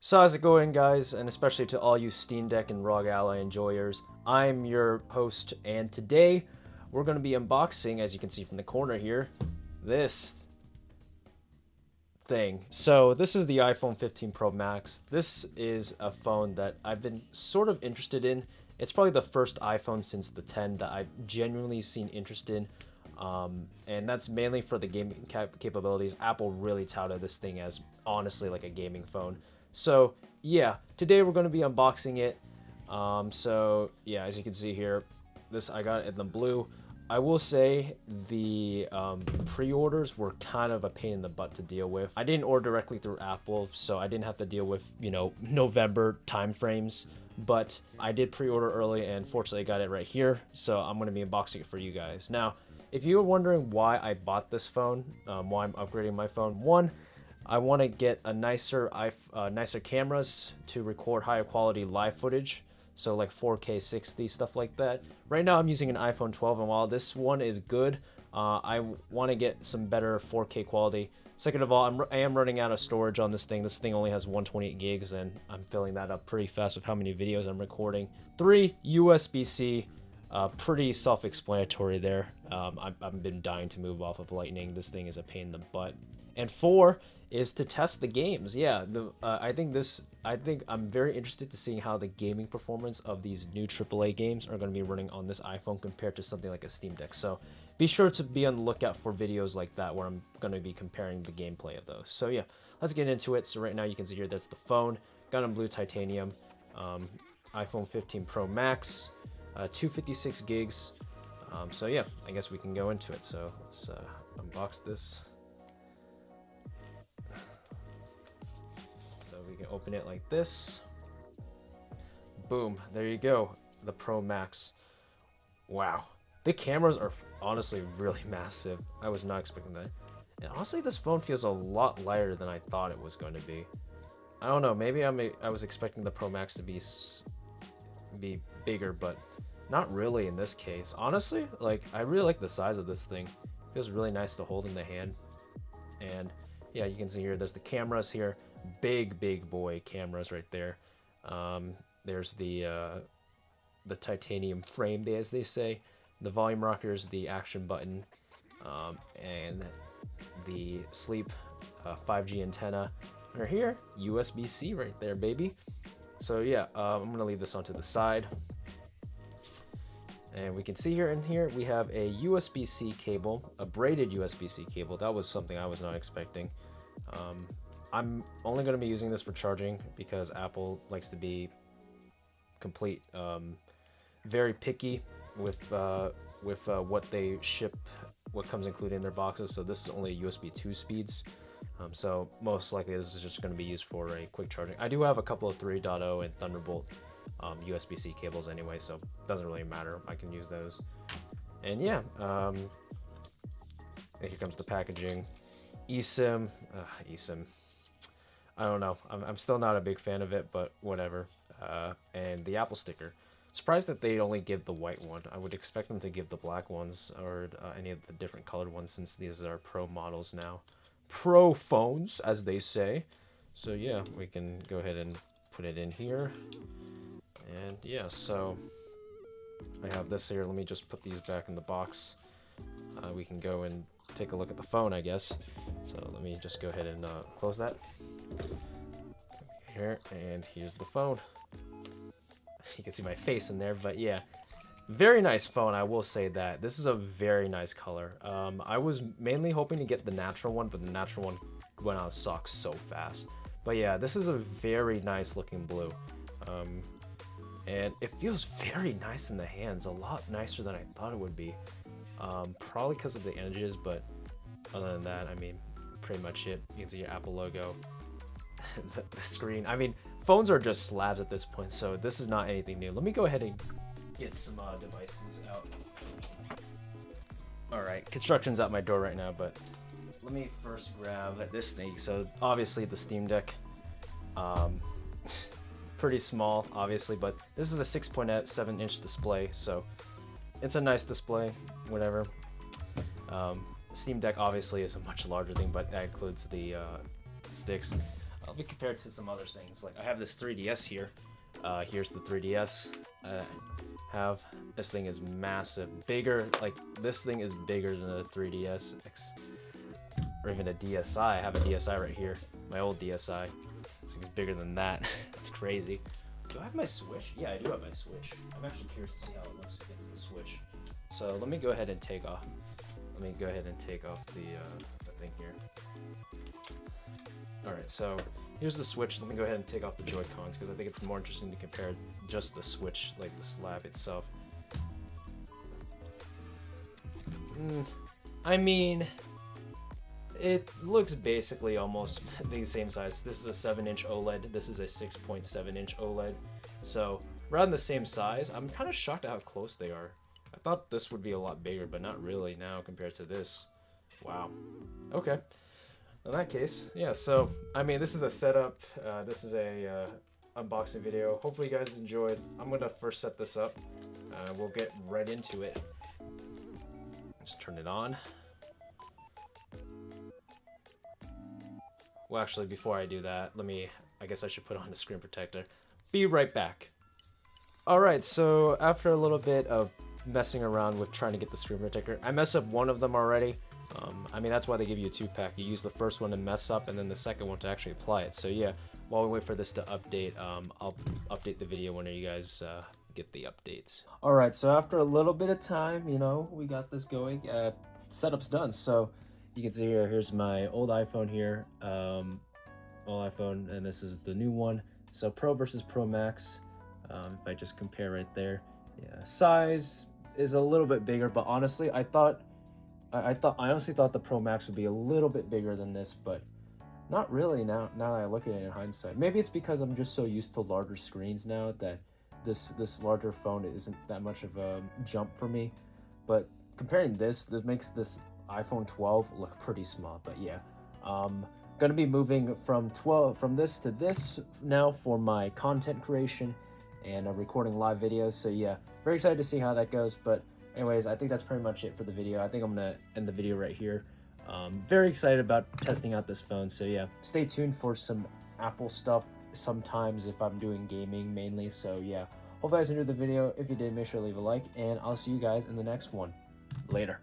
So how's it going, guys, and especially to all you Steam Deck and ROG Ally enjoyers. I'm your host, and today we're going to be unboxing, as you can see from the corner here, this thing. So this is the iPhone 15 Pro Max. This is a phone that I've been sort of interested in. It's probably the first iPhone since the 10 that I've genuinely seen interest in. And that's mainly for the gaming capabilities. Apple really touted this thing as honestly like a gaming phone. So yeah, today we're going to be unboxing it. So yeah, as you can see here, this I got it in the blue. I will say the pre-orders were kind of a pain in the butt to deal with. I didn't order directly through Apple, so I didn't have to deal with, November timeframes. But I did pre-order early, and fortunately I got it right here. So I'm going to be unboxing it for you guys. Now, if you were wondering why I bought this phone, why I'm upgrading my phone, one, I want to get a nicer cameras to record higher quality live footage, so like 4K 60 stuff like that. Right now I'm using an iPhone 12, and while this one is good, I want to get some better 4K quality. Second of all, I am running out of storage on this thing. This thing only has 128 gigs, and I'm filling that up pretty fast with how many videos I'm recording. 3, USB-C. Pretty self-explanatory there. I've been dying to move off of Lightning. This thing is a pain in the butt. And 4 is to test the games. Yeah, I think I'm very interested to seeing how the gaming performance of these new AAA games are going to be running on this iPhone compared to something like a Steam Deck. So be sure to be on the lookout for videos like that where I'm going to be comparing the gameplay of those. So yeah, let's get into it. So right now you can see here that's the phone. Got in blue titanium. iPhone 15 Pro Max. 256 gigs. So yeah, I guess we can go into it. So let's unbox this. So we can open it like this. Boom, there you go, the Pro Max. Wow, the cameras are honestly really massive. I was not expecting that. And honestly, this phone feels a lot lighter than I thought it was going to be. I don't know, maybe I was expecting the Pro Max to be bigger, but not really in this case. Honestly, like, I really like the size of this thing. It feels really nice to hold in the hand. And yeah, you can see here, there's the cameras here. Big boy cameras right there. There's the titanium frame, as they say. The volume rockers, the action button, and the sleep 5G antenna. Right here, USB-C right there, baby. So yeah, I'm gonna leave this onto the side. And we can see here we have a USB-C cable, a braided USB-C cable. That was something I was not expecting. I'm only going to be using this for charging because Apple likes to be very picky with what they ship, what comes included in their boxes. So this is only USB 2 speeds. So most likely this is just going to be used for a quick charging. I do have a couple of 3.0 and Thunderbolt USB-C cables anyway, so it doesn't really matter. I can use those. And yeah, here comes the packaging. eSIM. eSIM. I don't know. I'm still not a big fan of it, but whatever. And the Apple sticker. Surprised that they only give the white one. I would expect them to give the black ones or any of the different colored ones, since these are Pro models now. Pro phones, as they say. So yeah, we can go ahead and put it in here. And yeah, so I have this here. Let me just put these back in the box. We can go and take a look at the phone, I guess. So let me just go ahead and close that. Here, and here's the phone. You can see my face in there, but yeah. Very nice phone, I will say that. This is a very nice color. I was mainly hoping to get the natural one, but the natural one went out of stock so fast. But yeah, this is a very nice looking blue. And it feels very nice in the hands, a lot nicer than I thought it would be. Probably because of the edges, but other than that, I mean, pretty much it. You can see your Apple logo, the screen. I mean, phones are just slabs at this point, so this is not anything new. Let me go ahead and get some devices out. All right, construction's out my door right now, but let me first grab this thing. So obviously the Steam Deck. Pretty small, obviously, but this is a 6.7-inch display, so it's a nice display, whatever. Steam Deck obviously is a much larger thing, but that includes the sticks. I'll be compared to some other things. Like I have this 3DS here. Here's the 3DS. Have this thing is massive, bigger. Like this thing is bigger than a 3DS, or even a DSi. I have a DSi right here, my old DSi. This thing is bigger than that. It's crazy. Do I have my Switch? Yeah, I do have my Switch. I'm actually curious to see how it looks against the Switch. So let me go ahead and take off. Let me go ahead and take off the thing here. All right, so here's the Switch. Let me go ahead and take off the Joy-Cons because I think it's more interesting to compare just the Switch, like the slab itself. I mean, it looks basically almost the same size. This is a 7-inch OLED. This is a 6.7-inch OLED. So around the same size. I'm kind of shocked at how close they are. I thought this would be a lot bigger, but not really now compared to this. Wow. Okay. In that case, yeah, so, I mean, this is a setup. This is a unboxing video. Hopefully you guys enjoyed. I'm going to first set this up. We'll get right into it. Just turn it on. Well, actually, before I do that, I guess I should put on a screen protector. Be right back. Alright, so after a little bit of messing around with trying to get the screen protector, I messed up one of them already. I mean, that's why they give you a 2-pack. You use the first one to mess up and then the second one to actually apply it. So yeah, while we wait for this to update, I'll update the video when you guys get the updates. Alright, so after a little bit of time, you know, we got this going. Setup's done. So you can see here's my old iPhone here. Old iPhone, and this is the new one. So Pro versus Pro Max. If I just compare right there. Yeah, size is a little bit bigger, but honestly, I honestly thought the Pro Max would be a little bit bigger than this, but not really now that I look at it in hindsight. Maybe it's because I'm just so used to larger screens now that this larger phone isn't that much of a jump for me. But comparing this makes this iPhone 12 look pretty small. But yeah, gonna be moving from this to this now for my content creation and recording live videos. So yeah, very excited to see how that goes. But anyways, I think that's pretty much it for the video. I think I'm gonna end the video right here. Very excited about testing out this phone. So yeah, stay tuned for some Apple stuff sometimes if I'm doing gaming mainly. So yeah, hope you guys enjoyed the video. If you did, make sure to leave a like, and I'll see you guys in the next one. Later.